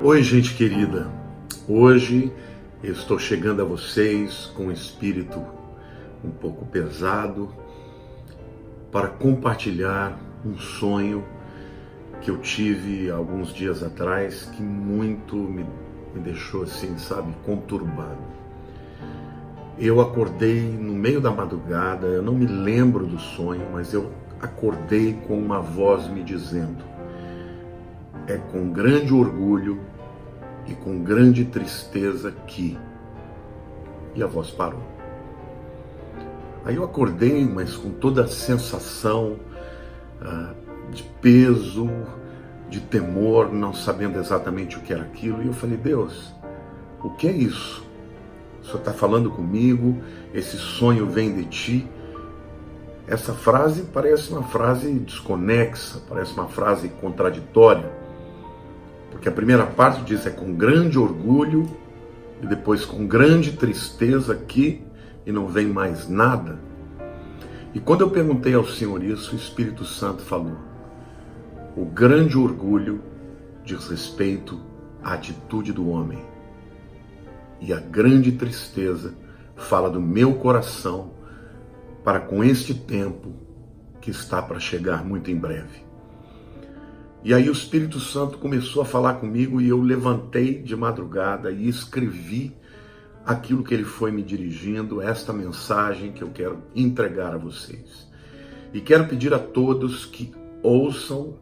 Oi, gente querida. Hoje eu estou chegando a vocês com um espírito um pouco pesado para compartilhar um sonho que eu tive alguns dias atrás que muito me deixou assim, sabe, conturbado. Eu acordei no meio da madrugada, eu não me lembro do sonho, mas eu acordei com uma voz me dizendo: é com grande orgulho e com grande tristeza que... E a voz parou. Aí eu acordei, mas com toda a sensação de peso, de temor, não sabendo exatamente o que era aquilo. E eu falei: Deus, o que é isso? O Senhor está falando comigo, esse sonho vem de Ti. Essa frase parece uma frase desconexa, parece uma frase contraditória. Porque a primeira parte diz: é com grande orgulho, e depois com grande tristeza que, e não vem mais nada. E quando eu perguntei ao Senhor isso, o Espírito Santo falou: o grande orgulho diz respeito à atitude do homem, e a grande tristeza fala do meu coração para com este tempo que está para chegar muito em breve. E aí o Espírito Santo começou a falar comigo e eu levantei de madrugada e escrevi aquilo que ele foi me dirigindo, esta mensagem que eu quero entregar a vocês. E quero pedir a todos que ouçam,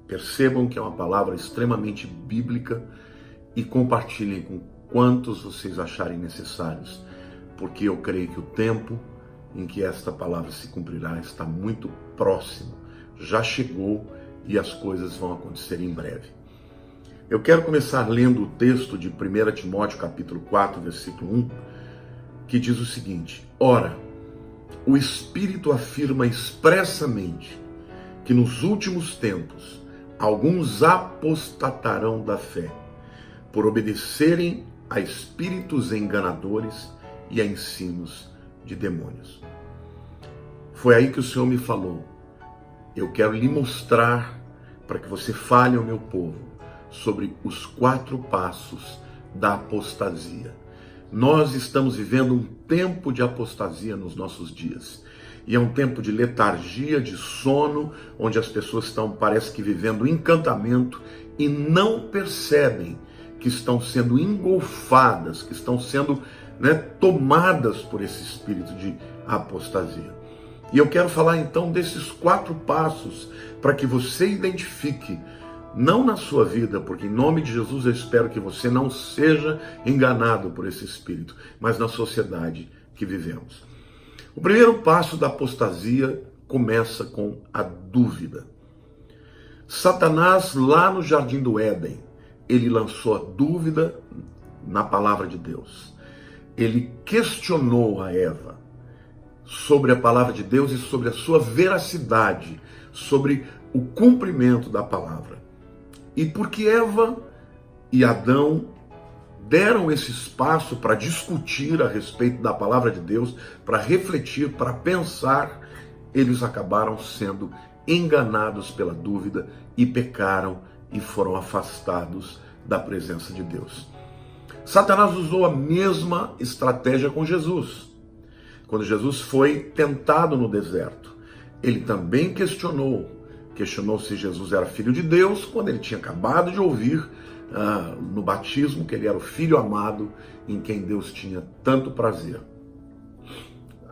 percebam que é uma palavra extremamente bíblica e compartilhem com quantos vocês acharem necessários, porque eu creio que o tempo em que esta palavra se cumprirá está muito próximo, já chegou, e as coisas vão acontecer em breve. Eu quero começar lendo o texto de 1 Timóteo capítulo 4, versículo 1, que diz o seguinte: ora, o Espírito afirma expressamente que nos últimos tempos alguns apostatarão da fé, por obedecerem a espíritos enganadores e a ensinos de demônios. Foi aí que o Senhor me falou: eu quero lhe mostrar, para que você fale ao meu povo, sobre os 4 passos da apostasia. Nós estamos vivendo um tempo de apostasia nos nossos dias. E é um tempo de letargia, de sono, onde as pessoas estão, parece que, vivendo um encantamento e não percebem que estão sendo engolfadas, que estão sendo tomadas por esse espírito de apostasia. E eu quero falar então desses 4 passos para que você identifique, não na sua vida, porque em nome de Jesus eu espero que você não seja enganado por esse espírito, mas na sociedade que vivemos. O primeiro passo da apostasia começa com a dúvida. Satanás, lá no Jardim do Éden, ele lançou a dúvida na palavra de Deus. Ele questionou a Eva sobre a palavra de Deus e sobre a sua veracidade, sobre o cumprimento da palavra. E porque Eva e Adão deram esse espaço para discutir a respeito da palavra de Deus, para refletir, para pensar, eles acabaram sendo enganados pela dúvida e pecaram e foram afastados da presença de Deus. Satanás usou a mesma estratégia com Jesus. Quando Jesus foi tentado no deserto, ele também questionou se Jesus era filho de Deus, quando ele tinha acabado de ouvir no batismo que ele era o filho amado em quem Deus tinha tanto prazer.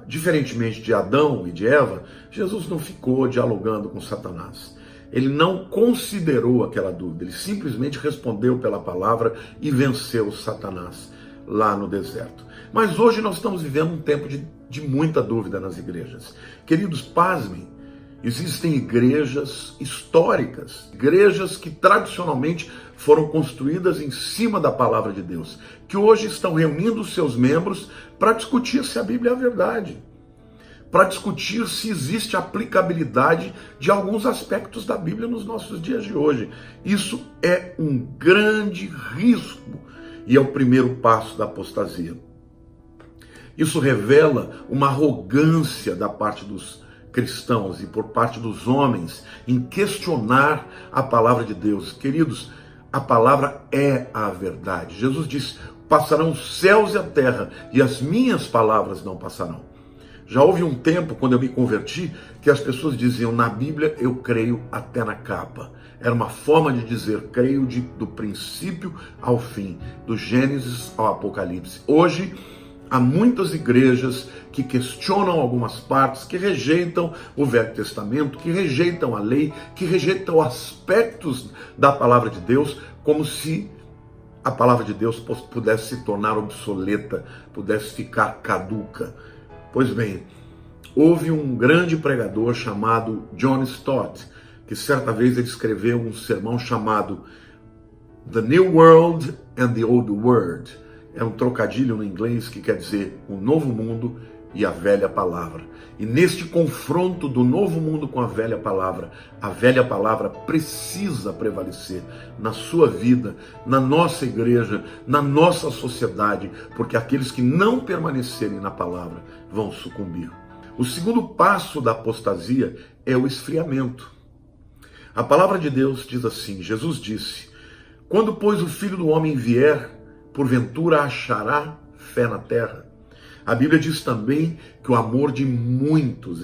Diferentemente de Adão e de Eva, Jesus não ficou dialogando com Satanás. Ele não considerou aquela dúvida, ele simplesmente respondeu pela palavra e venceu Satanás lá no deserto. Mas hoje nós estamos vivendo um tempo de muita dúvida nas igrejas. Queridos, pasmem, existem igrejas históricas, igrejas que tradicionalmente foram construídas em cima da palavra de Deus, que hoje estão reunindo os seus membros para discutir se a Bíblia é a verdade, para discutir se existe aplicabilidade de alguns aspectos da Bíblia nos nossos dias de hoje. Isso é um grande risco e é o primeiro passo da apostasia. Isso revela uma arrogância da parte dos cristãos e por parte dos homens em questionar a palavra de Deus. Queridos, A palavra é a verdade. Jesus disse: passarão os céus e a terra, e as minhas palavras não passarão. Já houve um tempo, quando eu me converti, que as pessoas diziam: na Bíblia eu creio até na capa. Era uma forma de dizer: creio do princípio ao fim, do Gênesis ao Apocalipse. Hoje, há muitas igrejas que questionam algumas partes, que rejeitam o Velho Testamento, que rejeitam a lei, que rejeitam aspectos da palavra de Deus, como se a palavra de Deus pudesse se tornar obsoleta, pudesse ficar caduca. Pois bem, houve um grande pregador chamado John Stott, que certa vez ele escreveu um sermão chamado The New World and the Old Word. É um trocadilho no inglês que quer dizer o novo mundo e a velha palavra. E neste confronto do novo mundo com a velha palavra precisa prevalecer na sua vida, na nossa igreja, na nossa sociedade, porque aqueles que não permanecerem na palavra vão sucumbir. O segundo passo da apostasia é o esfriamento. A palavra de Deus diz assim, Jesus disse: quando, pois, o Filho do Homem vier, porventura achará fé na terra? A Bíblia diz também que o amor de muitos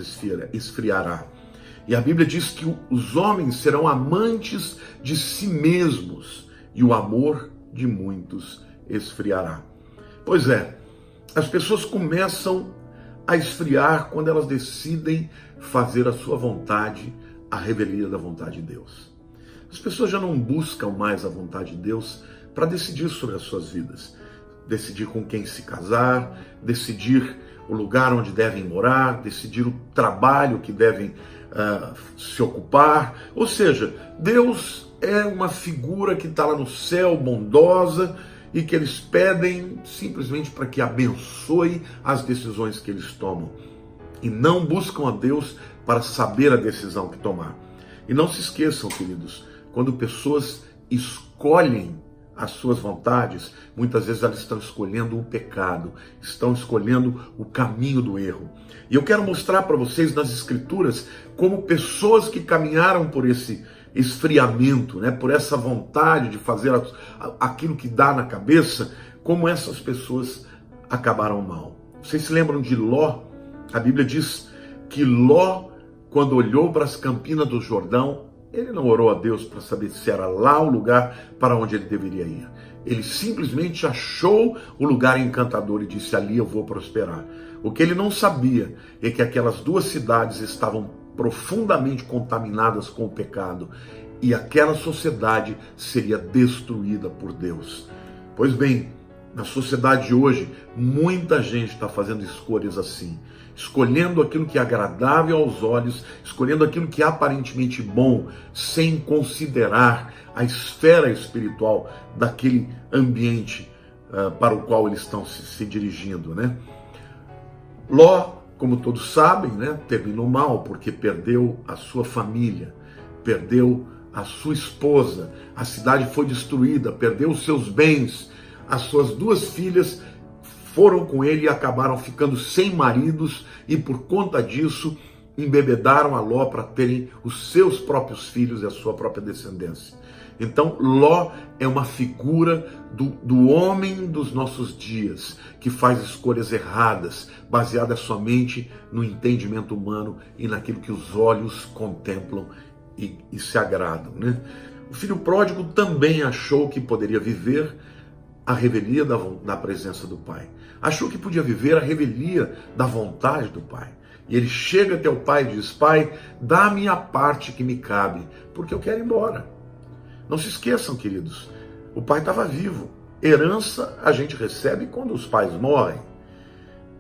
esfriará. E a Bíblia diz que os homens serão amantes de si mesmos e o amor de muitos esfriará. Pois é, as pessoas começam a esfriar quando elas decidem fazer a sua vontade, a revelia da vontade de Deus. As pessoas já não buscam mais a vontade de Deus para decidir sobre as suas vidas. Decidir com quem se casar, decidir o lugar onde devem morar, decidir o trabalho que devem se ocupar. Ou seja, Deus é uma figura que está lá no céu, bondosa, e que eles pedem simplesmente para que abençoe as decisões que eles tomam. E não buscam a Deus para saber a decisão que tomar. E não se esqueçam, queridos, quando pessoas escolhem as suas vontades, muitas vezes elas estão escolhendo o pecado, estão escolhendo o caminho do erro. E eu quero mostrar para vocês nas Escrituras como pessoas que caminharam por esse esfriamento, por essa vontade de fazer aquilo que dá na cabeça, como essas pessoas acabaram mal. Vocês se lembram de Ló? A Bíblia diz que Ló, quando olhou para as campinas do Jordão, ele não orou a Deus para saber se era lá o lugar para onde ele deveria ir. Ele simplesmente achou o lugar encantador e disse: ali eu vou prosperar. O que ele não sabia é que aquelas duas cidades estavam profundamente contaminadas com o pecado e aquela sociedade seria destruída por Deus. Pois bem, na sociedade de hoje, muita gente está fazendo escolhas assim, escolhendo aquilo que é agradável aos olhos, escolhendo aquilo que é aparentemente bom, sem considerar a esfera espiritual daquele ambiente para o qual eles estão se dirigindo, Ló, como todos sabem, terminou mal, porque perdeu a sua família, perdeu a sua esposa, a cidade foi destruída, perdeu os seus bens, as suas duas filhas foram com ele e acabaram ficando sem maridos e por conta disso embebedaram a Ló para terem os seus próprios filhos e a sua própria descendência. Então Ló é uma figura do homem dos nossos dias, que faz escolhas erradas, baseadas somente no entendimento humano e naquilo que os olhos contemplam e se agradam. O filho pródigo também achou que poderia viver a revelia da presença do Pai. Achou que podia viver a revelia da vontade do Pai. E ele chega até o Pai e diz: Pai, dá-me a parte que me cabe, porque eu quero ir embora. Não se esqueçam, queridos, o pai estava vivo. Herança a gente recebe quando os pais morrem.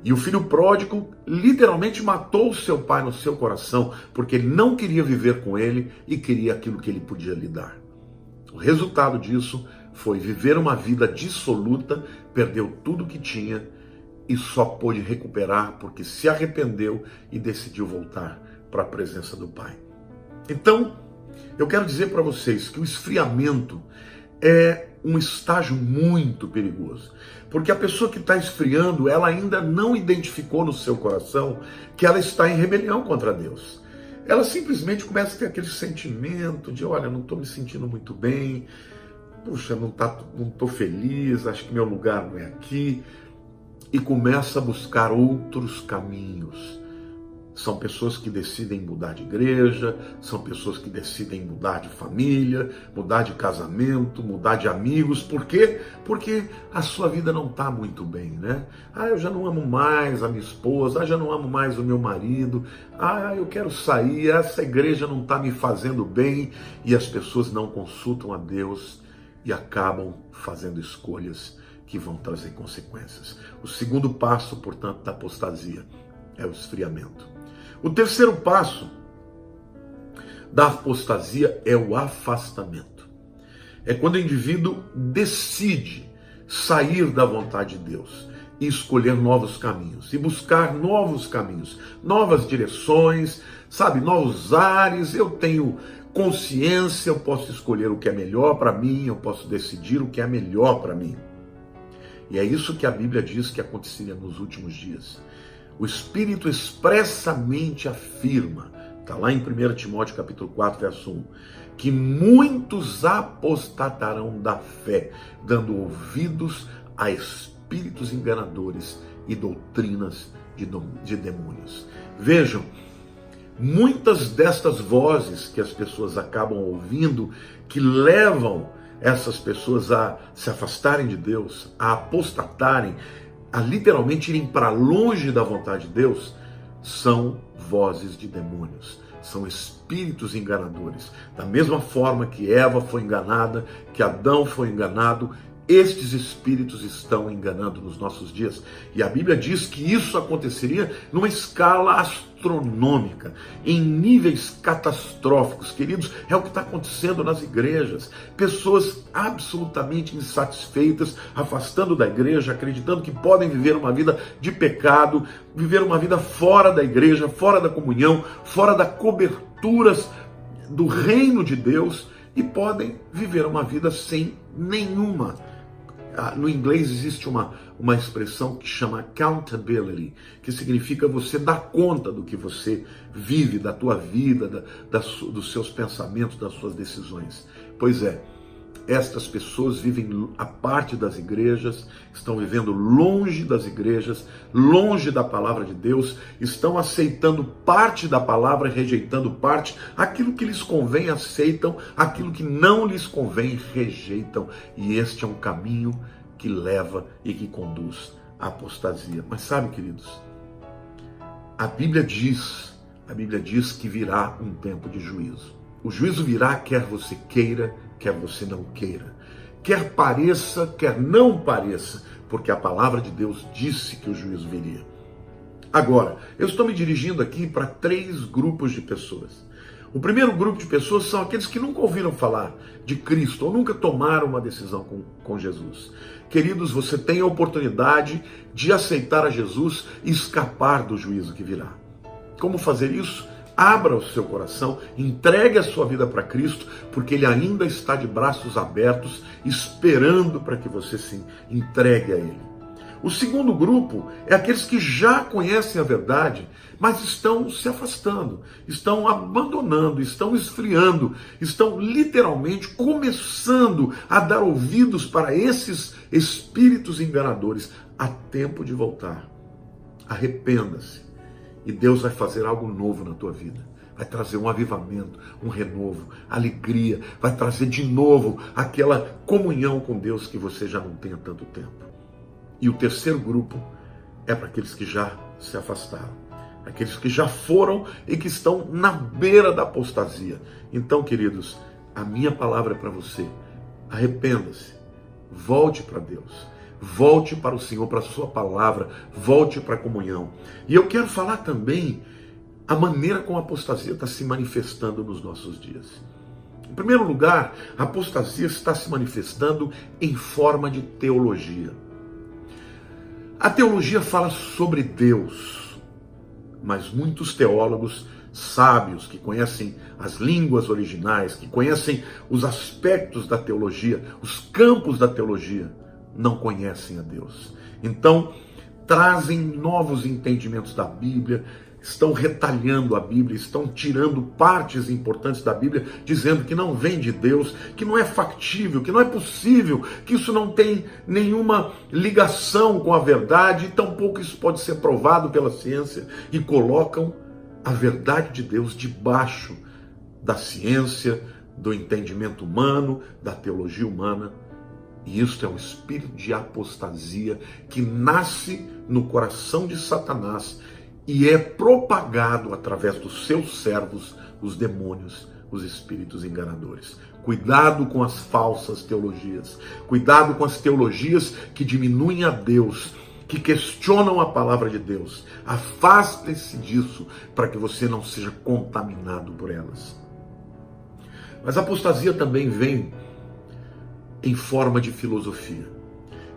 E o filho pródigo literalmente matou o seu pai no seu coração, porque ele não queria viver com ele e queria aquilo que ele podia lhe dar. O resultado disso foi viver uma vida dissoluta, perdeu tudo que tinha e só pôde recuperar porque se arrependeu e decidiu voltar para a presença do Pai. Então, eu quero dizer para vocês que o esfriamento é um estágio muito perigoso, porque a pessoa que está esfriando, ela ainda não identificou no seu coração que ela está em rebelião contra Deus. Ela simplesmente começa a ter aquele sentimento de: olha, não estou me sentindo muito bem, puxa, não estou feliz, acho que meu lugar não é aqui, e começa a buscar outros caminhos. São pessoas que decidem mudar de igreja, são pessoas que decidem mudar de família, mudar de casamento, mudar de amigos. Por quê? Porque a sua vida não está muito bem, né? Eu já não amo mais a minha esposa, já não amo mais o meu marido, eu quero sair, essa igreja não está me fazendo bem, e as pessoas não consultam a Deus e acabam fazendo escolhas que vão trazer consequências. O segundo passo, portanto, da apostasia é o esfriamento. O terceiro passo da apostasia é o afastamento. É quando o indivíduo decide sair da vontade de Deus e escolher novos caminhos, e buscar novos caminhos, novas direções, novos ares. Eu tenho consciência, eu posso escolher o que é melhor para mim, eu posso decidir o que é melhor para mim. E é isso que a Bíblia diz que aconteceria nos últimos dias. O Espírito expressamente afirma, está lá em 1 Timóteo capítulo 4, verso 1, que muitos apostatarão da fé, dando ouvidos a espíritos enganadores e doutrinas de demônios. Vejam, muitas destas vozes que as pessoas acabam ouvindo, que levam essas pessoas a se afastarem de Deus, a apostatarem, a literalmente irem para longe da vontade de Deus, são vozes de demônios, são espíritos enganadores. Da mesma forma que Eva foi enganada, que Adão foi enganado, estes espíritos estão enganando nos nossos dias. E a Bíblia diz que isso aconteceria numa escala astronômica, em níveis catastróficos. Queridos, é o que está acontecendo nas igrejas. Pessoas absolutamente insatisfeitas, afastando da igreja, acreditando que podem viver uma vida de pecado, viver uma vida fora da igreja, fora da comunhão, fora da coberturas do reino de Deus, e podem viver uma vida sem nenhuma. No inglês existe uma expressão que chama accountability, que significa você dar conta do que você vive, da tua vida, dos seus pensamentos, das suas decisões. Pois é, estas pessoas vivem a parte das igrejas, estão vivendo longe das igrejas, longe da palavra de Deus, estão aceitando parte da palavra, rejeitando parte. Aquilo que lhes convém aceitam, aquilo que não lhes convém rejeitam. E este é um caminho que leva e que conduz à apostasia. Mas sabe, queridos, a Bíblia diz que virá um tempo de juízo. O juízo virá quer você queira, quer você não queira, quer pareça, quer não pareça, porque a palavra de Deus disse que o juízo viria. Agora, eu estou me dirigindo aqui para 3 grupos de pessoas. O primeiro grupo de pessoas são aqueles que nunca ouviram falar de Cristo ou nunca tomaram uma decisão com Jesus. Queridos, você tem a oportunidade de aceitar a Jesus e escapar do juízo que virá. Como fazer isso? Abra o seu coração, entregue a sua vida para Cristo, porque Ele ainda está de braços abertos, esperando para que você se entregue a Ele. O segundo grupo é aqueles que já conhecem a verdade, mas estão se afastando, estão abandonando, estão esfriando, estão literalmente começando a dar ouvidos para esses espíritos enganadores. Há tempo de voltar. Arrependa-se. E Deus vai fazer algo novo na tua vida. Vai trazer um avivamento, um renovo, alegria. Vai trazer de novo aquela comunhão com Deus que você já não tem há tanto tempo. E o terceiro grupo é para aqueles que já se afastaram. Aqueles que já foram e que estão na beira da apostasia. Então, queridos, a minha palavra é para você. Arrependa-se. Volte para Deus. Volte para o Senhor, para a sua palavra, volte para a comunhão. E eu quero falar também a maneira como a apostasia está se manifestando nos nossos dias. Em primeiro lugar, a apostasia está se manifestando em forma de teologia. A teologia fala sobre Deus, mas muitos teólogos sábios, que conhecem as línguas originais, que conhecem os aspectos da teologia, os campos da teologia, não conhecem a Deus. Então, trazem novos entendimentos da Bíblia, estão retalhando a Bíblia, estão tirando partes importantes da Bíblia, dizendo que não vem de Deus, que não é factível, que não é possível, que isso não tem nenhuma ligação com a verdade, e tampouco isso pode ser provado pela ciência, e colocam a verdade de Deus debaixo da ciência, do entendimento humano, da teologia humana. E isso é um espírito de apostasia que nasce no coração de Satanás e é propagado através dos seus servos, os demônios, os espíritos enganadores. Cuidado com as falsas teologias. Cuidado com as teologias que diminuem a Deus, que questionam a palavra de Deus. Afaste-se disso para que você não seja contaminado por elas. Mas a apostasia também vem em forma de filosofia.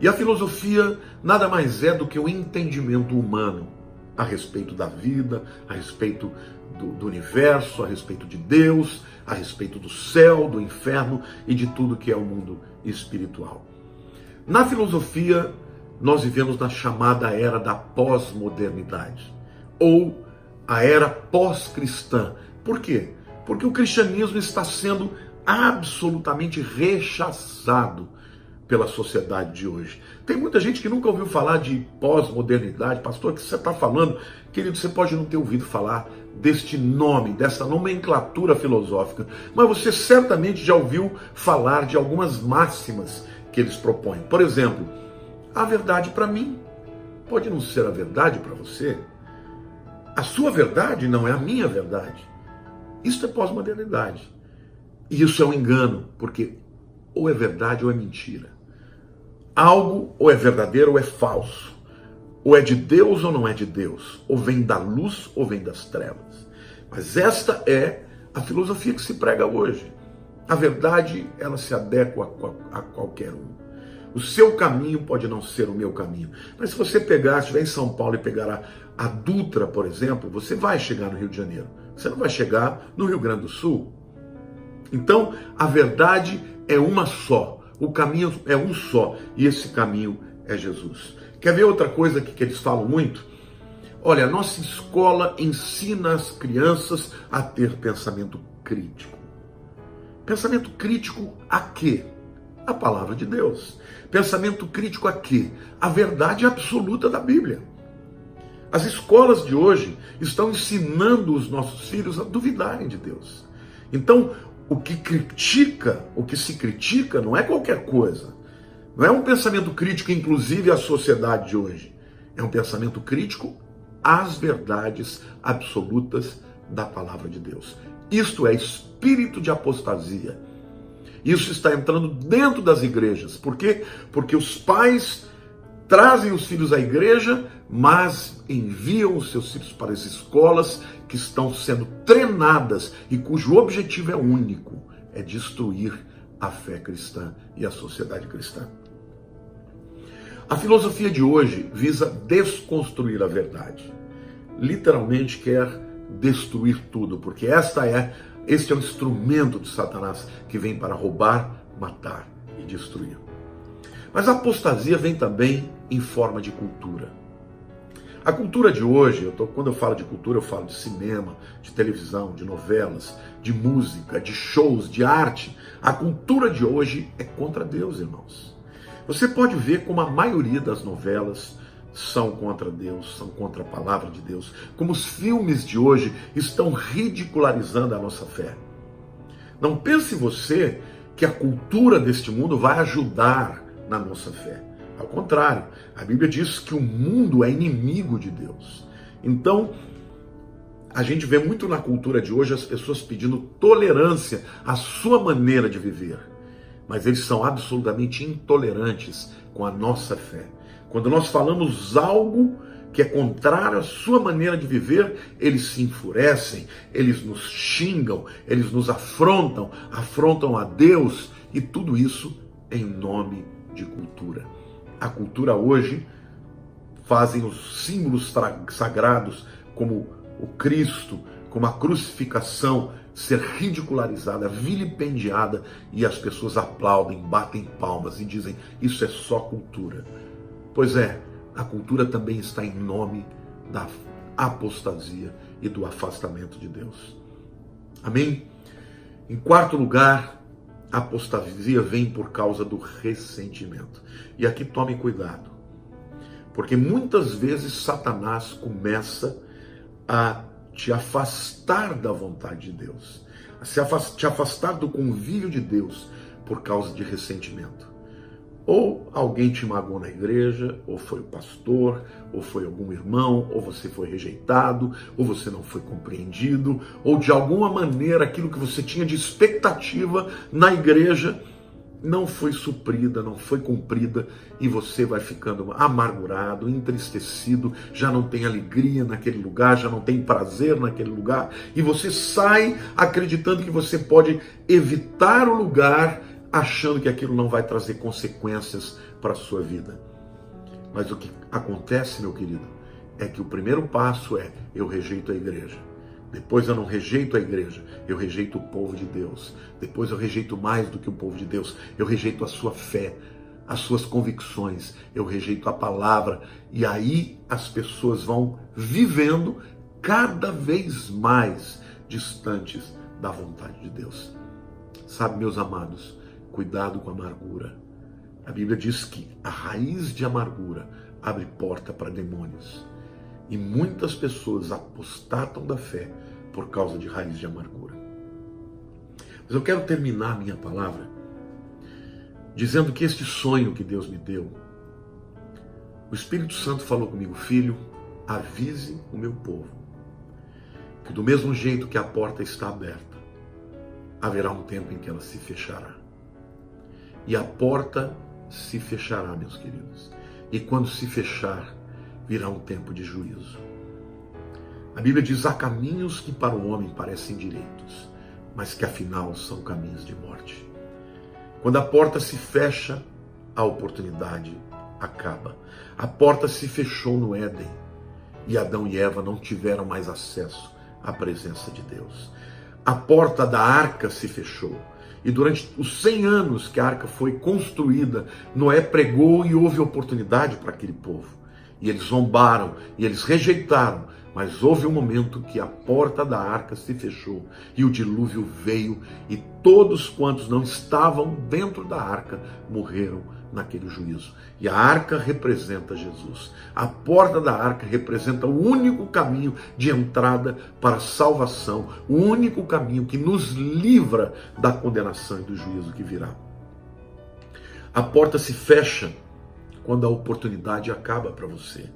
E a filosofia nada mais é do que o entendimento humano a respeito da vida, a respeito do universo, a respeito de Deus, a respeito do céu, do inferno e de tudo que é o mundo espiritual. Na filosofia, nós vivemos na chamada era da pós-modernidade, ou a era pós-cristã. Por quê? Porque o cristianismo está sendo absolutamente rechaçado pela sociedade de hoje. Tem muita gente que nunca ouviu falar de pós-modernidade. Pastor, o que você está falando? Querido, você pode não ter ouvido falar deste nome, dessa nomenclatura filosófica, mas você certamente já ouviu falar de algumas máximas que eles propõem. Por exemplo, a verdade para mim pode não ser a verdade para você. A sua verdade não é a minha verdade. Isso é pós-modernidade. E isso é um engano, porque ou é verdade ou é mentira. Algo ou é verdadeiro ou é falso. Ou é de Deus ou não é de Deus. Ou vem da luz ou vem das trevas. Mas esta é a filosofia que se prega hoje. A verdade, ela se adequa a qualquer um. O seu caminho pode não ser o meu caminho. Mas se você estiver em São Paulo e pegar a Dutra, por exemplo, você vai chegar no Rio de Janeiro. Você não vai chegar no Rio Grande do Sul. Então, a verdade é uma só. O caminho é um só. E esse caminho é Jesus. Quer ver outra coisa que eles falam muito? Olha, a nossa escola ensina as crianças a ter pensamento crítico. Pensamento crítico a quê? A palavra de Deus. Pensamento crítico a quê? A verdade absoluta da Bíblia. As escolas de hoje estão ensinando os nossos filhos a duvidarem de Deus. Então, o que se critica não é qualquer coisa. Não é um pensamento crítico, inclusive, à sociedade de hoje. É um pensamento crítico às verdades absolutas da palavra de Deus. Isto é espírito de apostasia. Isso está entrando dentro das igrejas. Por quê? Porque os pais trazem os filhos à igreja, mas enviam os seus filhos para as escolas que estão sendo treinadas e cujo objetivo é único, é destruir a fé cristã e a sociedade cristã. A filosofia de hoje visa desconstruir a verdade. Literalmente quer destruir tudo, porque este é o instrumento de Satanás que vem para roubar, matar e destruir. Mas a apostasia vem também em forma de cultura. A cultura de hoje, quando eu falo de cultura, eu falo de cinema, de televisão, de novelas, de música, de shows, de arte. A cultura de hoje é contra Deus, irmãos. Você pode ver como a maioria das novelas são contra Deus, são contra a palavra de Deus. Como os filmes de hoje estão ridicularizando a nossa fé. Não pense você que a cultura deste mundo vai ajudar na nossa fé. Ao contrário, a Bíblia diz que o mundo é inimigo de Deus. Então, a gente vê muito na cultura de hoje as pessoas pedindo tolerância à sua maneira de viver. Mas eles são absolutamente intolerantes com a nossa fé. Quando nós falamos algo que é contrário à sua maneira de viver, eles se enfurecem, eles nos xingam, eles nos afrontam a Deus, e tudo isso em nome de cultura. A cultura hoje fazem os símbolos sagrados, como o Cristo, como a crucificação, ser ridicularizada, vilipendiada, e as pessoas aplaudem, batem palmas e dizem: isso é só cultura. Pois é, a cultura também está em nome da apostasia e do afastamento de Deus. Amém? Em quarto lugar, a apostasia vem por causa do ressentimento. E aqui tome cuidado, porque muitas vezes Satanás começa a te afastar da vontade de Deus, te afastar do convívio de Deus por causa de ressentimento. Ou alguém te magoou na igreja, ou foi o pastor, ou foi algum irmão, ou você foi rejeitado, ou você não foi compreendido, ou de alguma maneira aquilo que você tinha de expectativa na igreja não foi suprida, não foi cumprida, e você vai ficando amargurado, entristecido, já não tem alegria naquele lugar, já não tem prazer naquele lugar, e você sai acreditando que você pode evitar o lugar, achando que aquilo não vai trazer consequências para a sua vida. Mas o que acontece, meu querido, é que o primeiro passo é: eu rejeito a igreja. Depois eu não rejeito a igreja, eu rejeito o povo de Deus. Depois eu rejeito mais do que o povo de Deus, eu rejeito a sua fé, as suas convicções, eu rejeito a palavra. E aí as pessoas vão vivendo cada vez mais distantes da vontade de Deus. Sabe, meus amados, cuidado com a amargura. A Bíblia diz que a raiz de amargura abre porta para demônios. E muitas pessoas apostatam da fé por causa de raiz de amargura. Mas eu quero terminar minha palavra dizendo que este sonho que Deus me deu, o Espírito Santo falou comigo: filho, avise o meu povo que do mesmo jeito que a porta está aberta, haverá um tempo em que ela se fechará. E a porta se fechará, meus queridos. E quando se fechar, virá um tempo de juízo. A Bíblia diz: há caminhos que para o homem parecem direitos, mas que afinal são caminhos de morte. Quando a porta se fecha, a oportunidade acaba. A porta se fechou no Éden e Adão e Eva não tiveram mais acesso à presença de Deus. A porta da arca se fechou. E durante os 100 anos que a arca foi construída, Noé pregou e houve oportunidade para aquele povo. E eles zombaram, e eles rejeitaram, mas houve um momento que a porta da arca se fechou, e o dilúvio veio, e todos quantos não estavam dentro da arca morreram naquele juízo. E a arca representa Jesus. A porta da arca representa o único caminho de entrada para a salvação, o único caminho que nos livra da condenação e do juízo que virá. A porta se fecha quando a oportunidade acaba para você.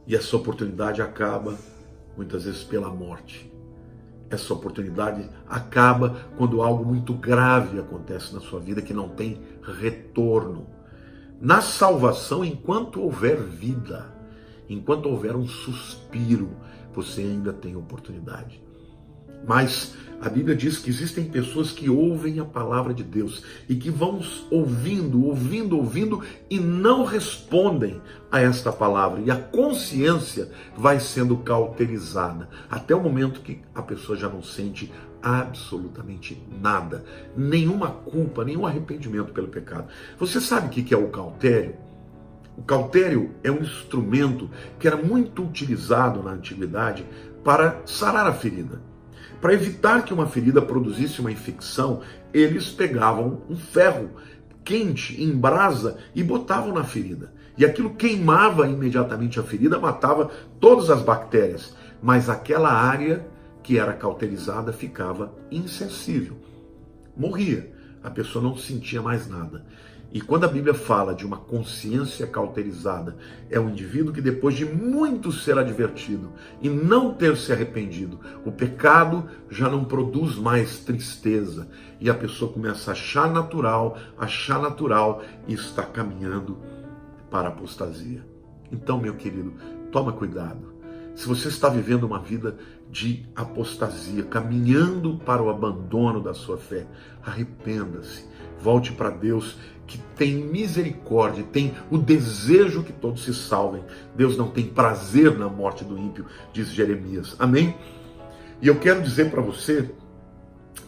E essa oportunidade acaba muitas vezes pela morte. Essa oportunidade acaba quando algo muito grave acontece na sua vida que não tem retorno. Na salvação, enquanto houver vida, enquanto houver um suspiro, você ainda tem oportunidade. Mas a Bíblia diz que existem pessoas que ouvem a palavra de Deus e que vão ouvindo e não respondem a esta palavra. E a consciência vai sendo cauterizada até o momento que a pessoa já não sente absolutamente nada, nenhuma culpa, nenhum arrependimento pelo pecado. Você sabe o que é o cautério? O cautério é um instrumento que era muito utilizado na antiguidade para sarar a ferida. Para evitar que uma ferida produzisse uma infecção, eles pegavam um ferro quente, em brasa, e botavam na ferida. E aquilo queimava imediatamente a ferida, matava todas as bactérias. Mas aquela área que era cauterizada ficava insensível. Morria. A pessoa não sentia mais nada. E quando a Bíblia fala de uma consciência cauterizada, é um indivíduo que depois de muito ser advertido e não ter se arrependido, o pecado já não produz mais tristeza. E a pessoa começa a achar natural e está caminhando para a apostasia. Então, meu querido, toma cuidado. Se você está vivendo uma vida de apostasia, caminhando para o abandono da sua fé, arrependa-se, volte para Deus, que tem misericórdia, tem o desejo que todos se salvem. Deus não tem prazer na morte do ímpio, diz Jeremias. Amém? E eu quero dizer para você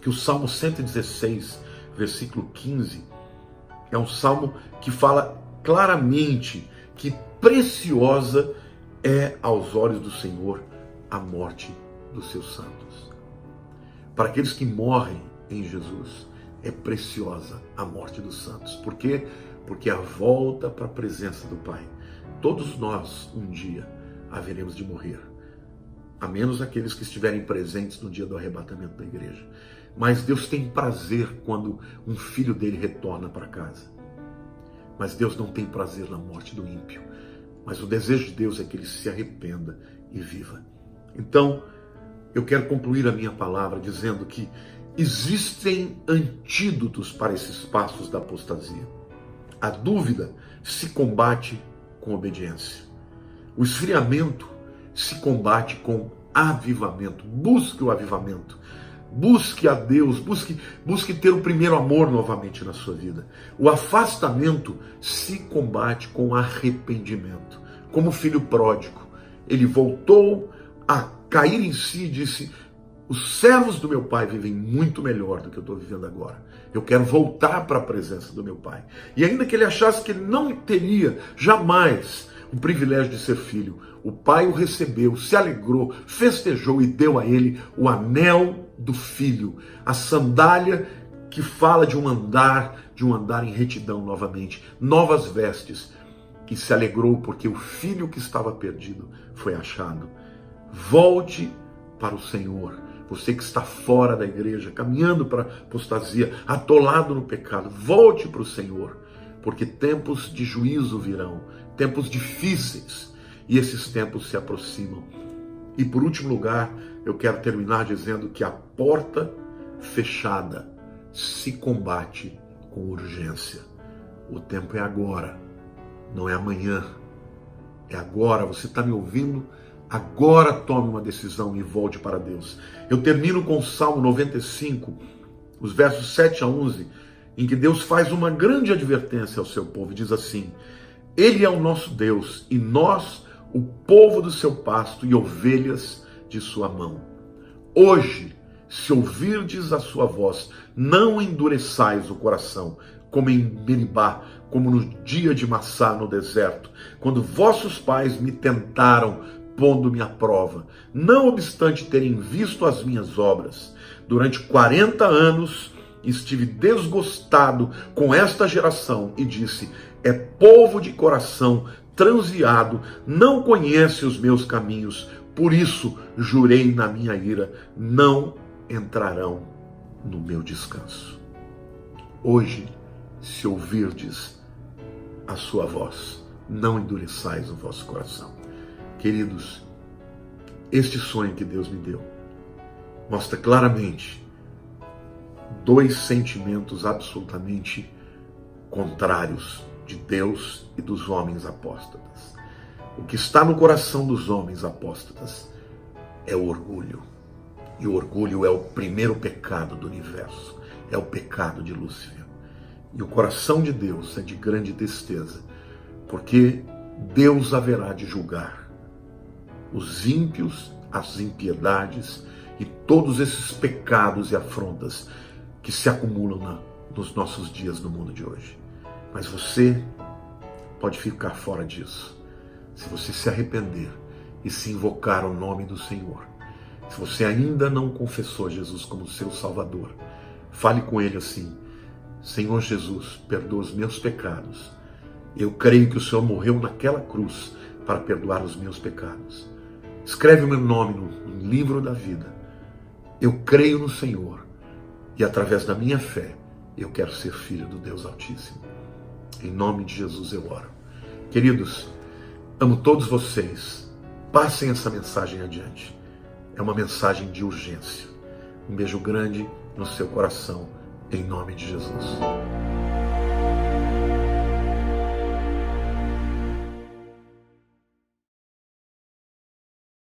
que o Salmo 116, versículo 15, é um salmo que fala claramente que preciosa é aos olhos do Senhor a morte dos seus santos. Para aqueles que morrem em Jesus, é preciosa a morte dos santos. Por quê? Porque a volta para a presença do Pai. Todos nós, um dia, haveremos de morrer. A menos aqueles que estiverem presentes no dia do arrebatamento da igreja. Mas Deus tem prazer quando um filho dele retorna para casa. Mas Deus não tem prazer na morte do ímpio. Mas o desejo de Deus é que ele se arrependa e viva. Então, eu quero concluir a minha palavra dizendo que existem antídotos para esses passos da apostasia. A dúvida se combate com obediência. O esfriamento se combate com avivamento. Busque o avivamento. Busque a Deus. Busque ter o primeiro amor novamente na sua vida. O afastamento se combate com arrependimento. Como o filho pródigo, ele voltou a cair em si e disse: os servos do meu pai vivem muito melhor do que eu estou vivendo agora. Eu quero voltar para a presença do meu pai. E ainda que ele achasse que ele não teria jamais o privilégio de ser filho, o pai o recebeu, se alegrou, festejou e deu a ele o anel do filho, a sandália que fala de um andar em retidão novamente, novas vestes, e se alegrou porque o filho que estava perdido foi achado. Volte para o Senhor. Você que está fora da igreja, caminhando para a apostasia, atolado no pecado, volte para o Senhor, porque tempos de juízo virão, tempos difíceis, e esses tempos se aproximam. E por último lugar, eu quero terminar dizendo que a porta fechada se combate com urgência. O tempo é agora, não é amanhã, é agora. Você está me ouvindo? Agora tome uma decisão e volte para Deus. Eu termino com o Salmo 95, os versos 7 a 11, em que Deus faz uma grande advertência ao seu povo. Diz assim: Ele é o nosso Deus e nós, o povo do seu pasto e ovelhas de sua mão. Hoje, se ouvirdes a sua voz, não endureçais o coração, como em Meribá, como no dia de Massá no deserto, quando vossos pais me tentaram, pondo-me à prova, não obstante terem visto as minhas obras. Durante 40 anos estive desgostado com esta geração e disse: é povo de coração transviado, não conhece os meus caminhos, por isso jurei na minha ira, não entrarão no meu descanso. Hoje, se ouvirdes a sua voz, não endureçais o vosso coração. Queridos, este sonho que Deus me deu mostra claramente dois sentimentos absolutamente contrários de Deus e dos homens apóstatas. O que está no coração dos homens apóstatas é o orgulho. E o orgulho é o primeiro pecado do universo. É o pecado de Lúcifer. E o coração de Deus é de grande tristeza, porque Deus haverá de julgar os ímpios, as impiedades e todos esses pecados e afrontas que se acumulam nos nossos dias no mundo de hoje. Mas você pode ficar fora disso, se você se arrepender e se invocar o nome do Senhor. Se você ainda não confessou Jesus como seu Salvador, fale com Ele assim: Senhor Jesus, perdoa os meus pecados. Eu creio que o Senhor morreu naquela cruz para perdoar os meus pecados. Escreve o meu nome no livro da vida. Eu creio no Senhor e através da minha fé eu quero ser filho do Deus Altíssimo. Em nome de Jesus eu oro. Queridos, amo todos vocês. Passem essa mensagem adiante. É uma mensagem de urgência. Um beijo grande no seu coração, em nome de Jesus.